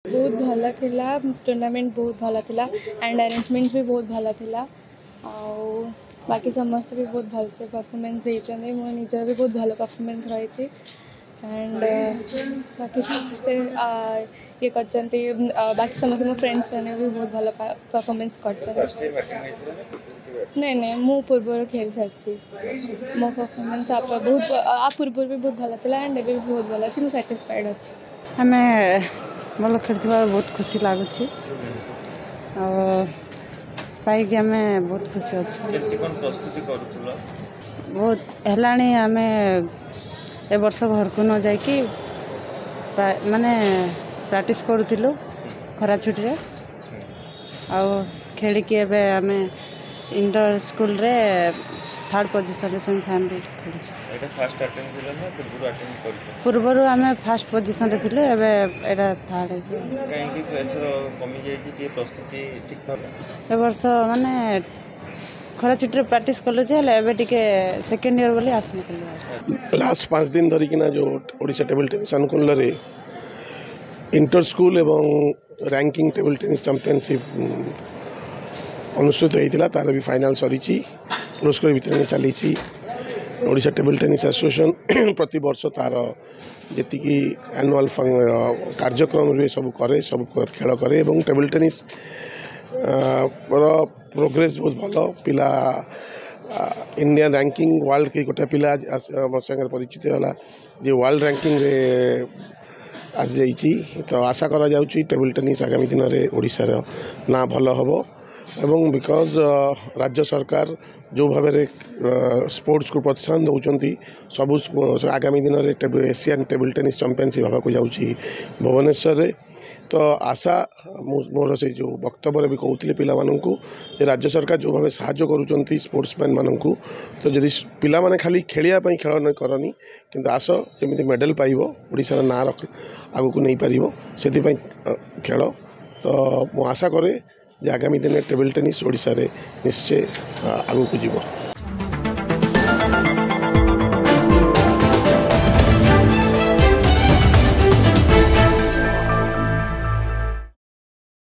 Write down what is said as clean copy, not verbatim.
बहुत भल थिला टूर्नामेंट बहुत भल थिला एंड अरेंजमेंट्स भी बहुत भल थिला बाकी समस्त भी बहुत भल से परफॉर्मेंस देइछन्ते मो निजर भी बहुत भल परफॉर्मेंस रही एंड बाकी समस्ते ये करचन्ते बाकी समस्त मो फ्रेंड्स मैंने भी बहुत भल परफॉर्मेंस करचन्ते नहीं नहीं मु पूर्व खेल सारी मो परफॉर्मेंस आप बहुत पूर्व भी बहुत भल थिला एंड एबे भी बहुत भल अछि मु सैटिस्फाइड अछि हमें भल खेल बहुत खुशी लगुच पाई आम बहुत खुशी प्रस्तुति बहुत है आम ए वर्ष घर को न जाकि माने प्रैक्टिस करूँ खरा छुट्टी रे खेलिकी एबे आम इंटर स्कूल रे थर्ड पोजिशन रे सेमीफाइनल खेल पूर्वर आम फास्ट पोजिशन रे थिलु एबे एटा थर्ड ए वर्ष माने खरा छुट्टी प्रैक्टिस कलु टे सेकेंड ईयर बोली आसना लास्ट 5 दिन धरिकिना जो ओडिशा टेबल टेनिस अनुकूल रे इंटर स्कूल एवं रैंकिंग टेबल टेनिस चैंपियनशिप अनुष्ठित होता तार भी फाइनाल सरी पुरस्कार वितरण चली ओडिशा टेबल टेनिस एसोसिएशन प्रति वर्ष तार जी एनुअल कार्यक्रम रे सब करे सब खेल करे एवं टेबल टेनिस प्रोग्रेस बहुत भल पिला इंडियन रैंकिंग वर्ल्ड के गोटे पिला संगे परिचित है जे वर्ल्ड रैंकिंग रे आसी जाइए तो आशा करा जाउची टेबल टेनिस आगामी दिन में ओडिशा रो ना भल हम एवं बिकज राज्य सरकार जो भाव स्पोर्ट्स को प्रोत्साहन दौरान सबू आगामी दिन में एशियन टेबल टेनिस चैंपियनशिप होगा जाऊँगी भुवनेश्वर रे तो आशा मोर से जो वक्तव्य भी कहते पिलामानंकु राज्य सरकार जो भाव साहाय्य करुँच स्पोर्ट्समैन मानू तो जदि पिला माने खाली खेलिया खेल न करनी किंतु आस जमी मेडल पाइब ओडिशा ना आगु को नहीं पारिबो सेति खेल तो मु आशा करे जे आगामी दिन टेबल टेनिस ओडिशा रे निश्चय आगु को जीवो।